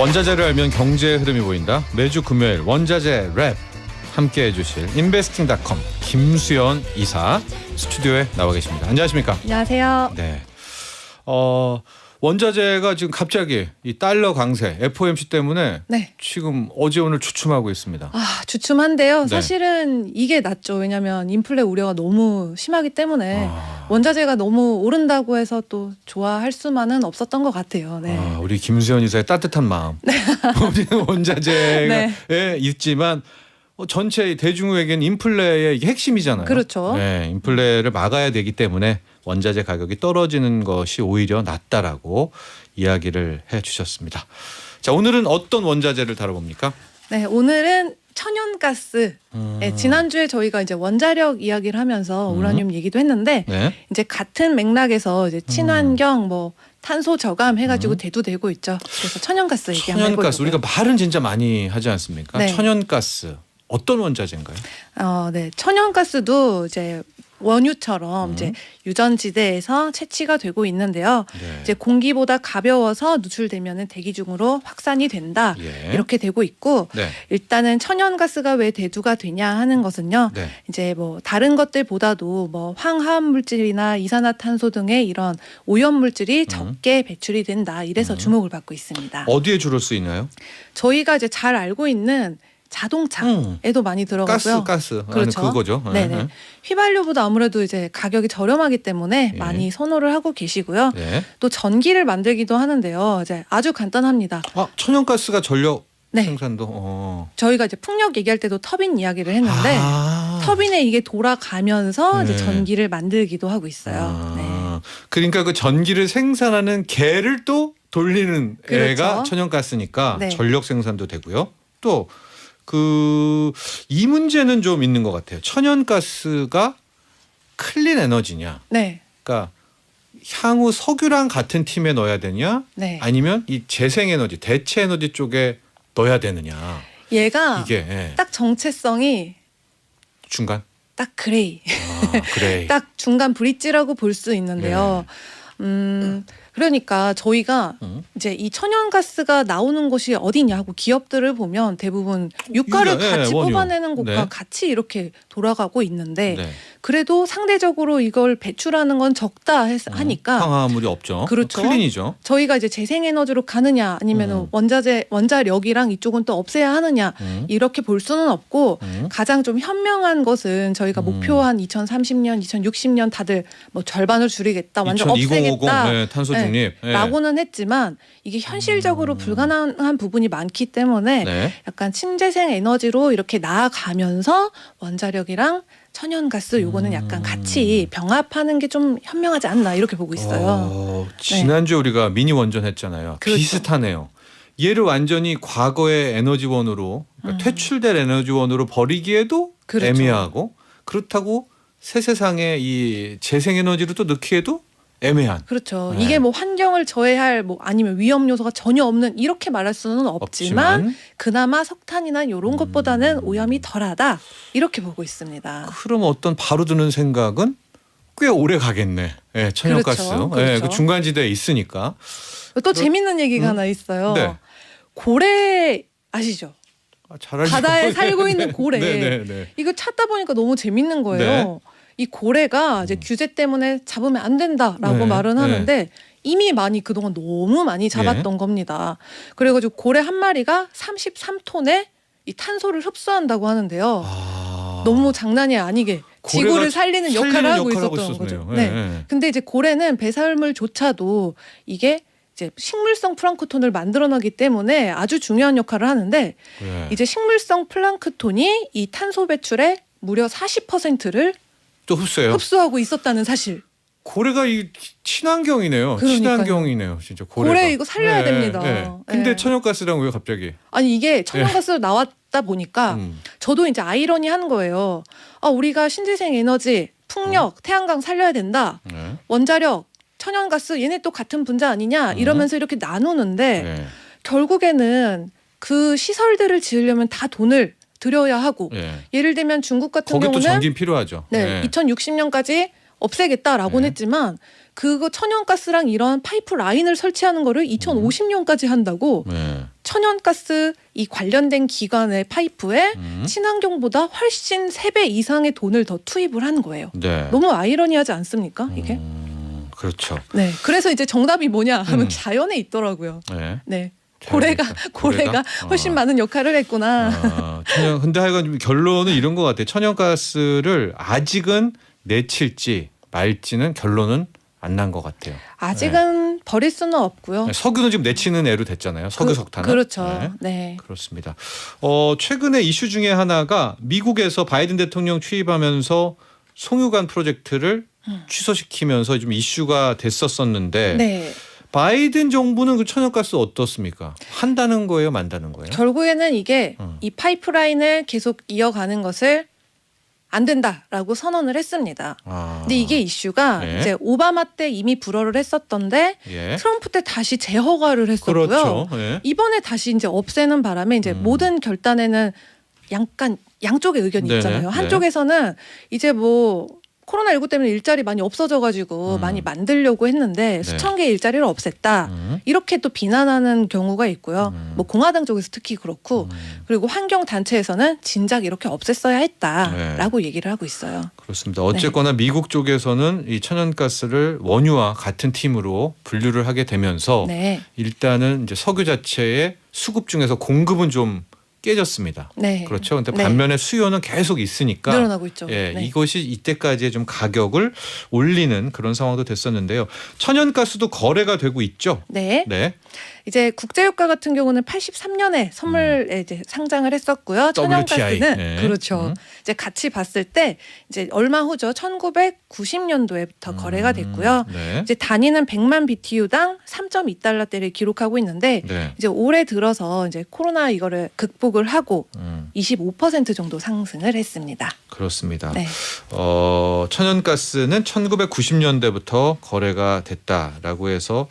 원자재를 알면 경제의 흐름이 보인다. 매주 금요일 원자재 랩 함께 해주실 인베스팅닷컴 김수연 이사 스튜디오에 나와 계십니다. 안녕하십니까? 안녕하세요. 네. 원자재가 지금 갑자기 이 달러 강세 FOMC 때문에 네. 지금 어제 오늘 주춤하고 있습니다. 주춤한데요. 네. 사실은 이게 낫죠. 왜냐하면 인플레 우려가 너무 심하기 때문에 원자재가 너무 오른다고 해서 또 좋아할 수만은 없었던 것 같아요. 네. 우리 김수연 이사의 따뜻한 마음. 우리는 원자재가 네. 있지만 전체 대중에게는 인플레의 이게 핵심이잖아요. 그렇죠. 네, 인플레를 막아야 되기 때문에 원자재 가격이 떨어지는 것이 오히려 낫다라고 이야기를 해주셨습니다. 자, 오늘은 어떤 원자재를 다뤄봅니까? 네, 오늘은 천연가스. 네, 지난주에 저희가 이제 원자력 이야기를 하면서 우라늄 얘기도 했는데 네. 이제 같은 맥락에서 이제 친환경 뭐 탄소 저감 해가지고 대두되고 있죠. 그래서 천연가스 얘기 한번 해보려고요. 천연가스 우리가 말은 진짜 많이 하지 않습니까? 네. 천연가스 어떤 원자재인가요? 네, 천연가스도 이제 원유처럼 이제 유전지대에서 채취가 되고 있는데요. 네. 이제 공기보다 가벼워서 누출되면은 대기 중으로 확산이 된다. 예. 이렇게 되고 있고 네. 일단은 천연가스가 왜 대두가 되냐 하는 것은요. 네. 이제 뭐 다른 것들보다도 뭐 황화합 물질이나 이산화탄소 등의 이런 오염 물질이 적게 배출이 된다. 이래서 주목을 받고 있습니다. 어디에 주로 쓰이나요? 저희가 이제 잘 알고 있는 자동차에도 많이 들어가고요. 가스. 그렇죠. 그거죠. 네네. 휘발유보다 아무래도 이제 가격이 저렴하기 때문에 예. 많이 선호를 하고 계시고요. 네. 또 전기를 만들기도 하는데요. 이제 아주 간단합니다. 천연가스가 전력 네. 생산도. 저희가 이제 풍력 얘기할 때도 터빈 이야기를 했는데 터빈에 이게 돌아가면서 네. 이제 전기를 만들기도 하고 있어요. 네. 그러니까 그 전기를 생산하는 개를 또 돌리는 그렇죠. 애가 천연가스니까 네. 전력 생산도 되고요. 또 이 문제는 좀 있는 것 같아요. 천연가스가 클린 에너지냐? 네. 그러니까 향후 석유랑 같은 팀에 넣어야 되냐? 네. 아니면 이 재생에너지, 대체 에너지 쪽에 넣어야 되느냐? 얘가 이게 딱 정체성이 중간. 딱 그레이. 그래. 딱 중간 브릿지라고 볼 수 있는데요. 그러니까 저희가 이제 이 천연가스가 나오는 곳이 어디냐 하고 기업들을 보면 대부분 유가를 같이 원유. 뽑아내는 곳과 네. 같이 이렇게 돌아가고 있는데 네. 그래도 상대적으로 이걸 배출하는 건 적다 하니까 황화물이 없죠. 그렇죠. 클린이죠. 저희가 이제 재생에너지로 가느냐 아니면 원자력이랑 이쪽은 또 없애야 하느냐 이렇게 볼 수는 없고 가장 좀 현명한 것은 저희가 목표한 2030년, 2060년 다들 뭐 절반을 줄이겠다, 완전 2050 없애겠다. 네, 탄소 중립. 네. 라고는 했지만 이게 현실적으로 불가능한 부분이 많기 때문에 네. 약간 친재생 에너지로 이렇게 나아가면서 원자력이랑 천연가스 요거는 약간 같이 병합하는 게 좀 현명하지 않나 이렇게 보고 있어요. 지난주에 우리가 미니 원전 했잖아요. 그렇죠. 비슷하네요. 얘를 완전히 과거의 에너지원으로 그러니까 퇴출될 에너지원으로 버리기에도 그렇죠. 애매하고 그렇다고 새 세상에 이 재생에너지로 또 넣기에도 애매한. 그렇죠. 네. 이게 뭐 환경을 저해할 뭐 아니면 위험 요소가 전혀 없는 이렇게 말할 수는 없지만 그나마 석탄이나 이런 것보다는 오염이 덜하다 이렇게 보고 있습니다. 그럼 어떤 바로 드는 생각은 꽤 오래 가겠네. 네, 천연가스. 그렇죠. 네, 그렇죠. 그 중간지대에 있으니까. 또 재밌는 얘기가 하나 있어요. 네. 고래 아시죠? 잘 알죠. 바다에 살고 있는 고래. 네. 이거 찾다 보니까 너무 재밌는 거예요. 이 고래가 이제 규제 때문에 잡으면 안 된다라고 네, 말은 네. 하는데 이미 그동안 너무 많이 잡았던 겁니다. 그래가지고 고래 한 마리가 33톤의 이 탄소를 흡수한다고 하는데요. 너무 장난이 아니게 지구를 살리는 역할을 하고 있었던 거죠. 네. 근데 이제 고래는 배설물조차도 이게 이제 식물성 플랑크톤을 만들어내기 때문에 아주 중요한 역할을 하는데 이제 식물성 플랑크톤이 이 탄소 배출의 무려 40%를 또 흡수해요. 흡수하고 있었다는 사실. 고래가 이 친환경이네요. 그러니까요. 친환경이네요. 진짜 고래가. 고래 이거 살려야 됩니다. 근데 네. 천연가스랑 왜 갑자기? 아니 이게 천연가스로 나왔다 보니까 저도 이제 아이러니한 거예요. 우리가 신재생 에너지, 풍력, 태양광 살려야 된다. 원자력, 천연가스 얘네 또 같은 분자 아니냐 이러면서 이렇게 나누는데 결국에는 그 시설들을 지으려면 다 돈을 들여야 하고 예를 들면 중국 같은 거기 경우는 또 전기 필요하죠. 2060년까지 없애겠다라고는 했지만 그거 천연가스랑 이런 파이프 라인을 설치하는 거를 2050년까지 한다고 천연가스 이 관련된 기관의 파이프에 친환경보다 훨씬 3배 이상의 돈을 더 투입을 한 거예요. 네. 너무 아이러니하지 않습니까? 이게? 그렇죠. 네. 그래서 이제 정답이 뭐냐 하면 음. 자연에 있더라고요. 네. 네. 자연에 고래가 있다. 훨씬 많은 역할을 했구나. 근데 하여간 좀 결론은 이런 것 같아요. 천연가스를 아직은 내칠지 말지는 결론은 안 난 것 같아요. 아직은 버릴 수는 없고요. 석유는 지금 내치는 애로 됐잖아요. 석유 석탄은. 그렇죠. 네. 그렇습니다. 최근에 이슈 중에 하나가 미국에서 바이든 대통령 취임하면서 송유관 프로젝트를 취소시키면서 좀 이슈가 됐었었는데 네. 바이든 정부는 그 천연가스 어떻습니까? 한다는 거예요, 만다는 거예요? 결국에는 이게 이 파이프라인을 계속 이어가는 것을 안 된다라고 선언을 했습니다. 근데 이게 이슈가 네. 이제 오바마 때 이미 불허를 했었던데 예. 트럼프 때 다시 재허가를 했었고요. 그렇죠. 예. 이번에 다시 이제 없애는 바람에 이제 모든 결단에는 약간 양쪽의 의견이 네네. 있잖아요. 네. 한쪽에서는 이제 뭐 코로나19 때문에 일자리 많이 없어져가지고 많이 만들려고 했는데 수천 개의 일자리를 없앴다. 이렇게 또 비난하는 경우가 있고요. 뭐 공화당 쪽에서 특히 그렇고 그리고 환경 단체에서는 진작 이렇게 없앴어야 했다라고 얘기를 하고 있어요. 그렇습니다. 어쨌거나 미국 쪽에서는 이 천연가스를 원유와 같은 팀으로 분류를 하게 되면서 네. 일단은 이제 석유 자체의 수급 중에서 공급은 좀 깨졌습니다. 네. 그렇죠. 근데 네. 반면에 수요는 계속 있으니까 늘어나고 있죠. 예, 네. 이것이 이때까지의 좀 가격을 올리는 그런 상황도 됐었는데요. 천연가스도 거래가 되고 있죠. 네. 네. 이제 국제유가 같은 경우는 83년에 선물에 이제 상장을 했었고요. WTI. 천연가스는 네. 그렇죠. 이제 같이 봤을 때 이제 얼마 후죠. 1990년도에부터 거래가 됐고요. 네. 이제 단위는 100만 BTU당 3.2달러대를 기록하고 있는데 네. 이제 올해 들어서 이제 코로나 이거를 극복을 하고 25% 정도 상승을 했습니다. 그렇습니다. 네. 천연가스는 1990년대부터 거래가 됐다라고 해서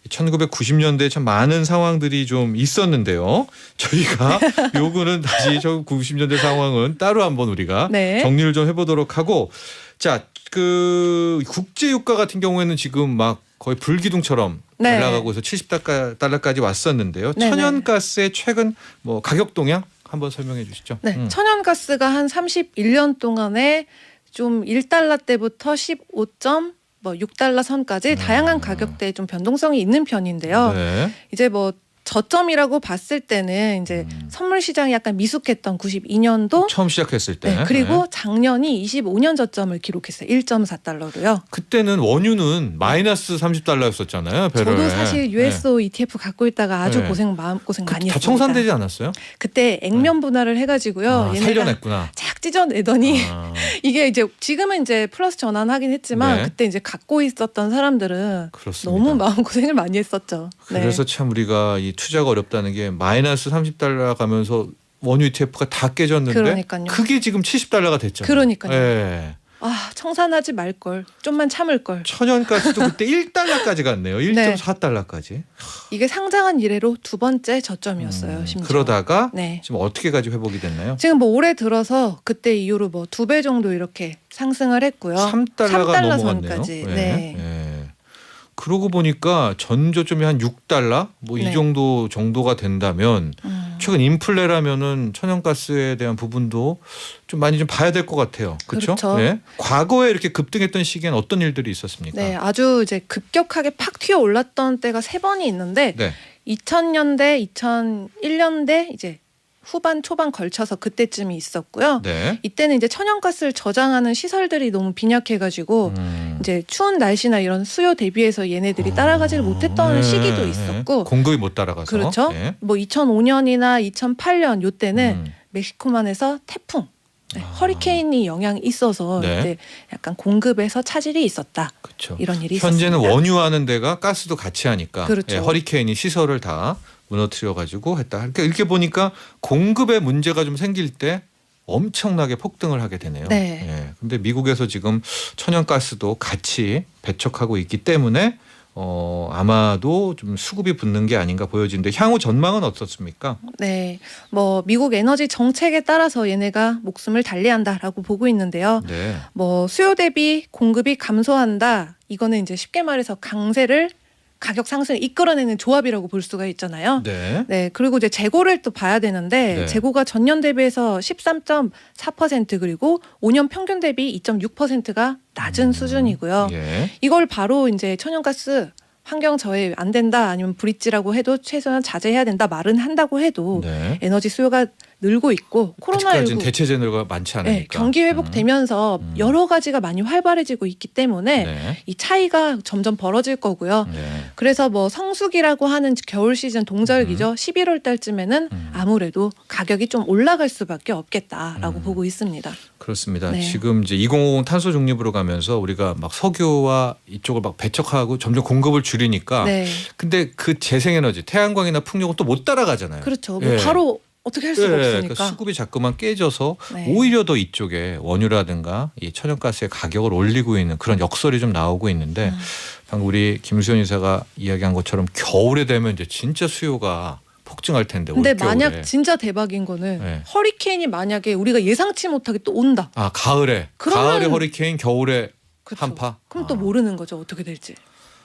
1990년대에 참 많은 상황들이 좀 있었는데요. 저희가 요거는 다시 1990년대 상황은 따로 한번 우리가 네. 정리를 좀 해보도록 하고, 자, 그 국제유가 같은 경우에는 지금 막 거의 불기둥처럼 네. 올라가고 해서 70달러까지 왔었는데요. 네네. 천연가스의 최근 뭐 가격 동향 한번 설명해 주시죠. 네. 천연가스가 한 31년 동안에 좀 1달러 때부터 15.6달러 선까지 다양한 가격대에 좀 변동성이 있는 편인데요. 네. 이제 뭐 저점이라고 봤을 때는 이제 선물 시장이 약간 미숙했던 92년도 처음 시작했을 때. 네, 그리고 네. 작년이 25년 저점을 기록했어요. 1.4달러로요. 그때는 원유는 마이너스 30달러였었잖아요. 저도 사실 USO ETF 갖고 있다가 아주 네. 마음고생 많이 다 했습니다. 청산되지 않았어요? 그때 액면 분할을 해가지고요. 얘네가 살려냈구나. 착 찢어내더니 아, 이게 이제 지금은 이제 플러스 전환하긴 했지만 네. 그때 이제 갖고 있었던 사람들은 그렇습니다. 너무 마음고생을 많이 했었죠. 네. 그래서 참 우리가 이 투자가 어렵다는 게 마이너스 30달러 가면서 원유 ETF가 다 깨졌는데 그러니까요. 그게 지금 70달러가 됐잖아요. 그러니까요. 예. 아, 청산하지 말 걸. 좀만 참을 걸. 천연가스도 그때 1달러까지 갔네요. 1.4달러까지. 이게 상장한 이래로 두 번째 저점이었어요. 심지어. 그러다가 네. 지금 어떻게까지 회복이 됐나요? 지금 뭐 올해 들어서 그때 이후로 뭐 2배 정도 이렇게 상승을 했고요. 3달러가 3달러 넘어갔네요. 선까지. 네. 예. 그러고 보니까 전저점이 한 6달러 뭐 이 네. 정도가 된다면 최근 인플레라면은 천연가스에 대한 부분도 좀 많이 좀 봐야 될 것 같아요. 그렇죠? 그렇죠. 네. 과거에 이렇게 급등했던 시기엔 어떤 일들이 있었습니까? 네, 아주 이제 급격하게 팍 튀어 올랐던 때가 3번이 있는데 네. 2000년대, 2001년대 이제 후반 초반 걸쳐서 그때쯤이 있었고요. 네. 이때는 이제 천연가스를 저장하는 시설들이 너무 빈약해가지고 이제 추운 날씨나 이런 수요 대비해서 얘네들이 따라가지를 못했던 네. 시기도 있었고 공급이 못 따라가서. 그렇죠. 네. 뭐 2005년이나 2008년 요때는 멕시코만에서 태풍, 허리케인이 영향이 있어서 네. 이때 약간 공급에서 차질이 있었다. 그렇죠. 이런 일이 현재는 있었습니다. 원유하는 데가 가스도 같이 하니까 그렇죠. 예, 허리케인이 시설을 다 무너뜨려 가지고 했다. 그러니까 이렇게 보니까 공급에 문제가 좀 생길 때 엄청나게 폭등을 하게 되네요. 네. 예. 근데 미국에서 지금 천연가스도 같이 배척하고 있기 때문에 아마도 좀 수급이 붙는 게 아닌가 보여지는데 향후 전망은 어떻습니까? 네, 뭐 미국 에너지 정책에 따라서 얘네가 목숨을 달리한다라고 보고 있는데요. 네. 뭐 수요 대비 공급이 감소한다. 이거는 이제 쉽게 말해서 강세를 가격 상승을 이끌어내는 조합이라고 볼 수가 있잖아요. 네. 네, 그리고 이제 재고를 또 봐야 되는데 네. 재고가 전년 대비해서 13.4% 그리고 5년 평균 대비 2.6%가 낮은 수준이고요. 예. 이걸 바로 이제 천연가스 환경 저해 안 된다 아니면 브릿지라고 해도 최소한 자제해야 된다 말은 한다고 해도 네. 에너지 수요가 늘고 있고 아직까지는 코로나19 대체 제너가 많지 않으니까. 네, 경기 회복되면서 여러 가지가 많이 활발해지고 있기 때문에 네. 이 차이가 점점 벌어질 거고요. 네. 그래서 뭐 성수기라고 하는 겨울 시즌 동절기죠. 11월 달쯤에는 아무래도 가격이 좀 올라갈 수밖에 없겠다라고 보고 있습니다. 그렇습니다. 네. 지금 이제 2050 탄소 중립으로 가면서 우리가 막 석유와 이쪽을 막 배척하고 점점 공급을 줄이니까 네, 근데 그 재생에너지 태양광이나 풍력은 또 못 따라가잖아요. 그렇죠. 뭐 예. 바로 어떻게 할 수가 네, 없으니까. 그러니까 수급이 자꾸만 깨져서 네. 오히려 더 이쪽에 원유라든가 이 천연가스의 가격을 올리고 있는 그런 역설이 좀 나오고 있는데 방금 우리 김수현 이사가 이야기한 것처럼 겨울에 되면 이제 진짜 수요가 폭증할 텐데. 근데 올겨울에. 만약 진짜 대박인 거는 네. 허리케인이 만약에 우리가 예상치 못하게 또 온다. 아 가을에 그러면- 가을에 허리케인 겨울에 그쵸. 한파. 그럼 또 모르는 거죠. 어떻게 될지.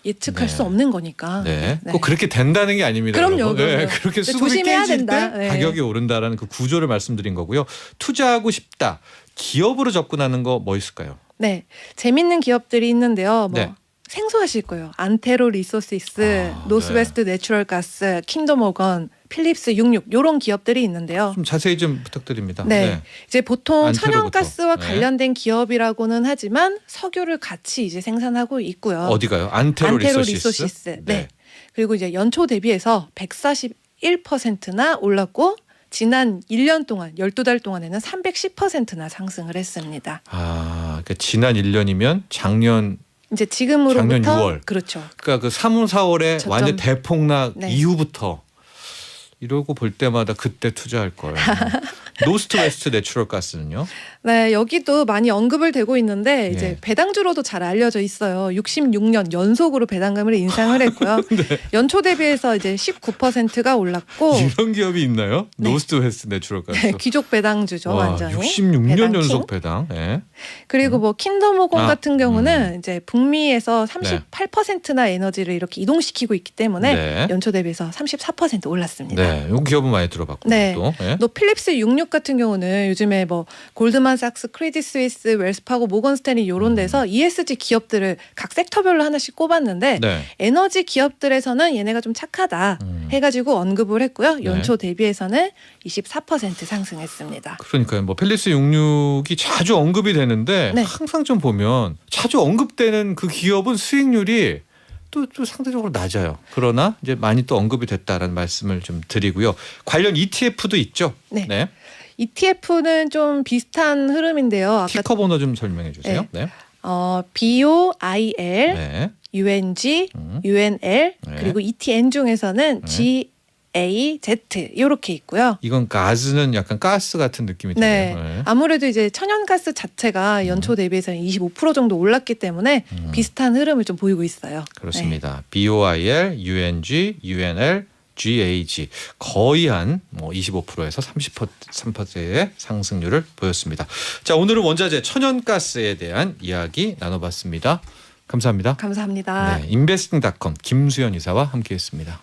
예측할 네. 수 없는 거니까. 네. 네. 꼭 그렇게 된다는 게 아닙니다. 그럼요, 여러분. 네, 그럼요. 그렇게 근데 수급이 조심해야 깨질 된다. 때 네. 가격이 오른다라는 그 구조를 말씀드린 거고요. 투자하고 싶다. 기업으로 접근하는 거 뭐 있을까요? 네, 재밌는 기업들이 있는데요. 뭐 네. 생소하실 거예요. 안테로 리소시스, 아, 노스웨스트 내추럴 가스, 킨덤 오건, 필립스 66 이런 기업들이 있는데요. 좀 자세히 좀 부탁드립니다. 네. 이제 보통 안테로부터. 천연가스와 네. 관련된 기업이라고는 하지만 석유를 같이 이제 생산하고 있고요. 어디가요? 안테로, 안테로 리소시스. 리소시스. 네. 그리고 이제 연초 대비해서 141%나 올랐고 지난 1년 동안 12달 동안에는 310%나 상승을 했습니다. 아, 그러니까 지난 1년이면 작년 이제 지금으로부터 작년 6월. 그렇죠. 그러니까 그 3, 4월에 저점. 완전 대폭락 네. 이후부터 이러고 볼 때마다 그때 투자할 걸. 노스트 웨스트 내추럴 가스는요? 네, 여기도 많이 언급을 되고 있는데 이제 예. 배당주로도 잘 알려져 있어요. 66년 연속으로 배당금을 인상을 했고요. 네. 연초 대비해서 이제 19%가 올랐고 이런 기업이 있나요? 네. 노스트 웨스트 내추럴 가스. 네, 귀족 배당주죠, 와, 완전히. 66년 배당 킹. 연속 배당. 예. 그리고 뭐 킨덤 오건 아, 같은 경우는 이제 북미에서 38%나 에너지를 이렇게 이동시키고 있기 때문에 네. 연초 대비해서 34% 올랐습니다. 네, 이 기업은 많이 들어봤고 네. 또. 예. 또 필립스 66 같은 경우는 요즘에 뭐 골드만삭스, 크레딧 스위스, 웰스파고, 모건스탠리 이런 데서 ESG 기업들을 각 섹터별로 하나씩 꼽았는데 네. 에너지 기업들에서는 얘네가 좀 착하다 해가지고 언급을 했고요. 연초 대비해서는 24% 상승했습니다. 그러니까요. 뭐 펠리스 66이 자주 언급이 되는데 네. 항상 좀 보면 자주 언급되는 그 기업은 수익률이 또 상대적으로 낮아요. 그러나 이제 많이 또 언급이 됐다라는 말씀을 좀 드리고요. 관련 ETF도 있죠. 네. ETF는 좀 비슷한 흐름인데요. 아까 티커 번호 좀 설명해 주세요. 네. BOIL, 네. UNG, 음. UNL 네. 그리고 ETN 중에서는 네. GAZ 이렇게 있고요. 이건 가스는 약간 가스 같은 느낌이 네. 드네요. 네. 아무래도 이제 천연가스 자체가 연초 대비해서 25% 정도 올랐기 때문에 비슷한 흐름을 좀 보이고 있어요. 그렇습니다. BOIL, UNG, UNL, GAG 거의 한 뭐 25%에서 33%의 상승률을 보였습니다. 자, 오늘은 원자재 천연가스에 대한 이야기 나눠봤습니다. 감사합니다. 감사합니다. 네, 인베스팅닷컴 김수현 이사와 함께했습니다.